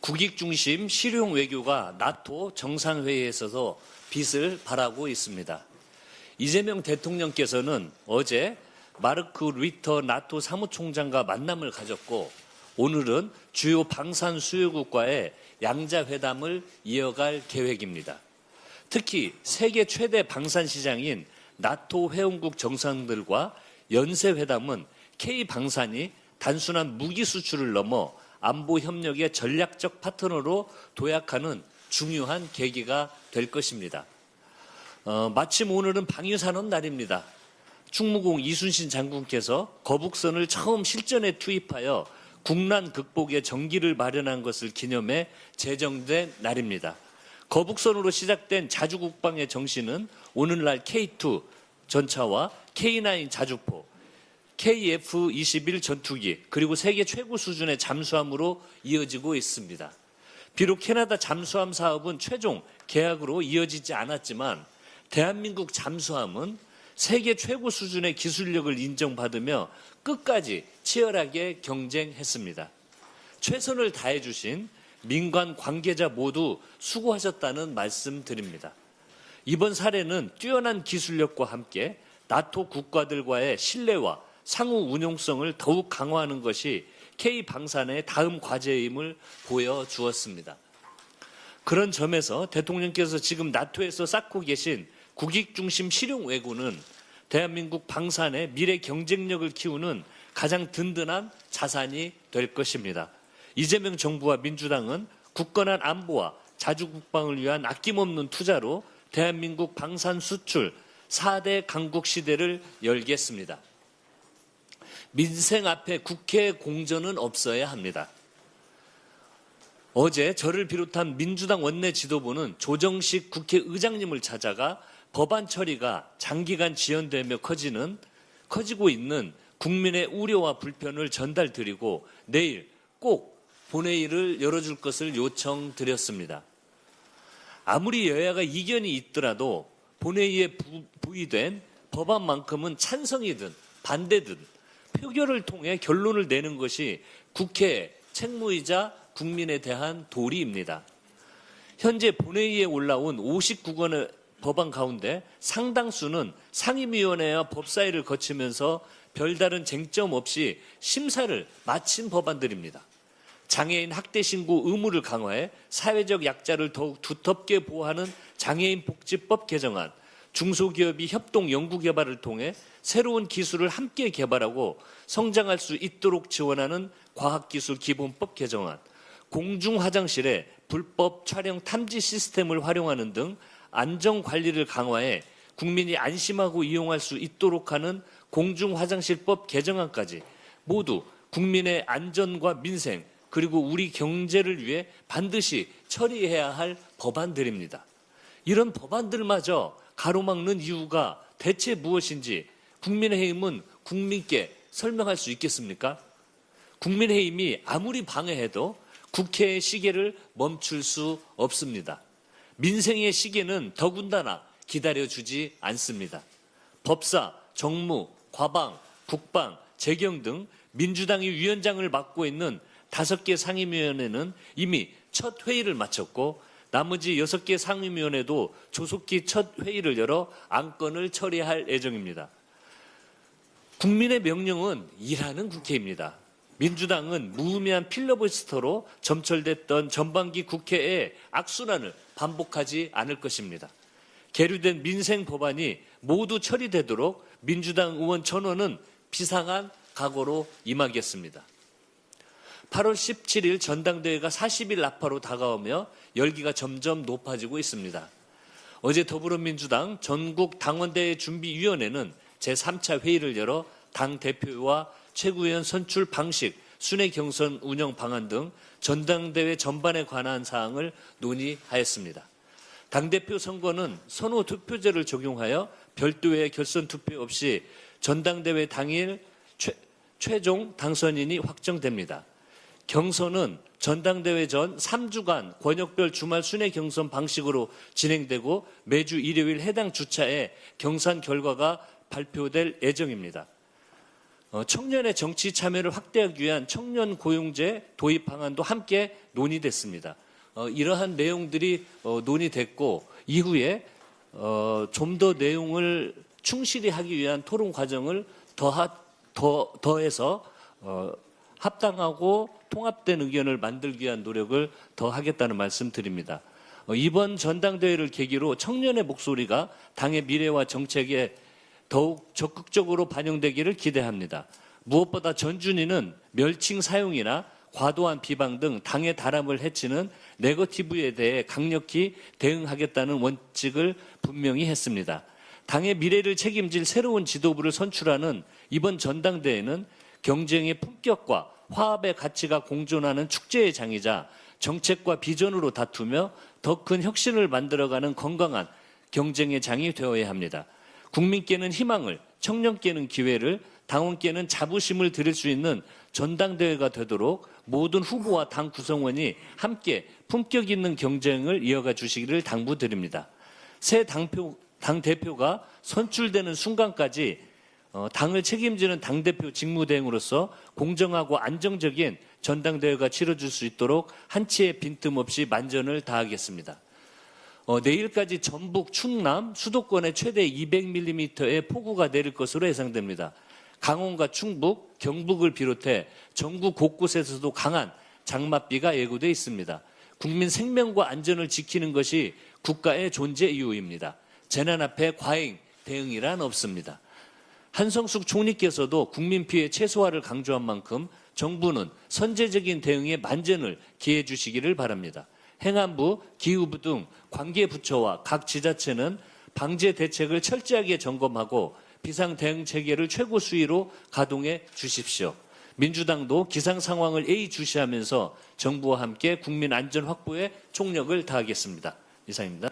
국익 중심 실용 외교가 나토 정상회의에서도 빛을 발하고 있습니다. 이재명 대통령께서는 어제 마르크 루이터 나토 사무총장과 만남을 가졌고 오늘은 주요 방산 수요국과의 양자회담을 이어갈 계획입니다. 특히 세계 최대 방산 시장인 나토 회원국 정상들과 연쇄회담은 K방산이 단순한 무기 수출을 넘어 안보 협력의 전략적 파트너로 도약하는 중요한 계기가 될 것입니다. 마침 오늘은 방위산업 날입니다. 충무공 이순신 장군께서 거북선을 처음 실전에 투입하여 국난 극복의 전기를 마련한 것을 기념해 제정된 날입니다. 거북선으로 시작된 자주국방의 정신은 오늘날 K2 전차와 K9 자주포, KF-21 전투기 그리고 세계 최고 수준의 잠수함으로 이어지고 있습니다. 비록 캐나다 잠수함 사업은 최종 계약으로 이어지지 않았지만 대한민국 잠수함은 세계 최고 수준의 기술력을 인정받으며 끝까지 치열하게 경쟁했습니다. 최선을 다해 주신 민간 관계자 모두 수고하셨다는 말씀 드립니다. 이번 사례는 뛰어난 기술력과 함께 나토 국가들과의 신뢰와 상호 운용성을 더욱 강화하는 것이 K방산의 다음 과제임을 보여주었습니다. 그런 점에서 대통령께서 지금 나토에서 쌓고 계신 국익 중심 실용 외교는 대한민국 방산의 미래 경쟁력을 키우는 가장 든든한 자산이 될 것입니다. 이재명 정부와 민주당은 굳건한 안보와 자주국방을 위한 아낌없는 투자로 대한민국 방산 수출 4대 강국 시대를 열겠습니다. 민생 앞에 국회 공전은 없어야 합니다. 어제 저를 비롯한 민주당 원내 지도부는 조정식 국회의장님을 찾아가 법안 처리가 장기간 지연되며 커지고 있는 국민의 우려와 불편을 전달드리고 내일 꼭 본회의를 열어줄 것을 요청드렸습니다. 아무리 여야가 이견이 있더라도 본회의에 부의된 법안만큼은 찬성이든 반대든 표결을 통해 결론을 내는 것이 국회의 책무이자 국민에 대한 도리입니다. 현재 본회의에 올라온 59건의 법안 가운데 상당수는 상임위원회와 법사위를 거치면서 별다른 쟁점 없이 심사를 마친 법안들입니다. 장애인 학대 신고 의무를 강화해 사회적 약자를 더욱 두텁게 보호하는 장애인 복지법 개정안, 중소기업이 협동 연구개발을 통해 새로운 기술을 함께 개발하고 성장할 수 있도록 지원하는 과학기술기본법 개정안, 공중화장실에 불법 촬영 탐지 시스템을 활용하는 등 안전관리를 강화해 국민이 안심하고 이용할 수 있도록 하는 공중화장실법 개정안까지 모두 국민의 안전과 민생 그리고 우리 경제를 위해 반드시 처리해야 할 법안들입니다. 이런 법안들마저 가로막는 이유가 대체 무엇인지 국민의힘은 국민께 설명할 수 있겠습니까? 국민의힘이 아무리 방해해도 국회의 시계를 멈출 수 없습니다. 민생의 시계는 더군다나 기다려주지 않습니다. 법사, 정무, 과방, 국방, 재경 등 민주당이 위원장을 맡고 있는 5개 상임위원회는 이미 첫 회의를 마쳤고 나머지 6개 상임위원회도 조속히 첫 회의를 열어 안건을 처리할 예정입니다. 국민의 명령은 일하는 국회입니다. 민주당은 무의미한 필러버스터로 점철됐던 전반기 국회의 악순환을 반복하지 않을 것입니다. 계류된 민생 법안이 모두 처리되도록 민주당 의원 전원은 비상한 각오로 임하겠습니다. 8월 17일 전당대회가 40일 나파로 다가오며 열기가 점점 높아지고 있습니다. 어제 더불어민주당 전국 당원대회 준비위원회는 제3차 회의를 열어 당대표와 최고위원 선출 방식, 순회 경선 운영 방안 등 전당대회 전반에 관한 사항을 논의하였습니다. 당대표 선거는 선호 투표제를 적용하여 별도의 결선 투표 없이 전당대회 당일 최종 당선인이 확정됩니다. 경선은 전당대회 전 3주간 권역별 주말 순회 경선 방식으로 진행되고 매주 일요일 해당 주차에 경선 결과가 발표될 예정입니다. 청년의 정치 참여를 확대하기 위한 청년 고용제 도입 방안도 함께 논의됐습니다. 이러한 내용들이 논의됐고 이후에 좀 더 내용을 충실히 하기 위한 토론 과정을 더해서 합당하고 통합된 의견을 만들기 위한 노력을 더 하겠다는 말씀 드립니다. 이번 전당대회를 계기로 청년의 목소리가 당의 미래와 정책에 더욱 적극적으로 반영되기를 기대합니다. 무엇보다 전준위는 멸칭 사용이나 과도한 비방 등 당의 다람을 해치는 네거티브에 대해 강력히 대응하겠다는 원칙을 분명히 했습니다. 당의 미래를 책임질 새로운 지도부를 선출하는 이번 전당대회는 경쟁의 품격과 화합의 가치가 공존하는 축제의 장이자 정책과 비전으로 다투며 더 큰 혁신을 만들어가는 건강한 경쟁의 장이 되어야 합니다. 국민께는 희망을, 청년께는 기회를, 당원께는 자부심을 드릴 수 있는 전당대회가 되도록 모든 후보와 당 구성원이 함께 품격 있는 경쟁을 이어가 주시기를 당부드립니다. 새 당대표가 선출되는 순간까지 당을 책임지는 당대표 직무대행으로서 공정하고 안정적인 전당대회가 치러질 수 있도록 한치의 빈틈없이 만전을 다하겠습니다. 내일까지 전북, 충남, 수도권에 최대 200mm의 폭우가 내릴 것으로 예상됩니다. 강원과 충북, 경북을 비롯해 전국 곳곳에서도 강한 장맛비가 예고돼 있습니다. 국민 생명과 안전을 지키는 것이 국가의 존재 이유입니다. 재난 앞에 과잉 대응이란 없습니다. 한성숙 총리께서도 국민 피해 최소화를 강조한 만큼 정부는 선제적인 대응에 만전을 기해 주시기를 바랍니다. 행안부, 기후부 등 관계부처와 각 지자체는 방제 대책을 철저하게 점검하고 비상대응 체계를 최고 수위로 가동해 주십시오. 민주당도 기상 상황을 예의주시하면서 정부와 함께 국민 안전 확보에 총력을 다하겠습니다. 이상입니다.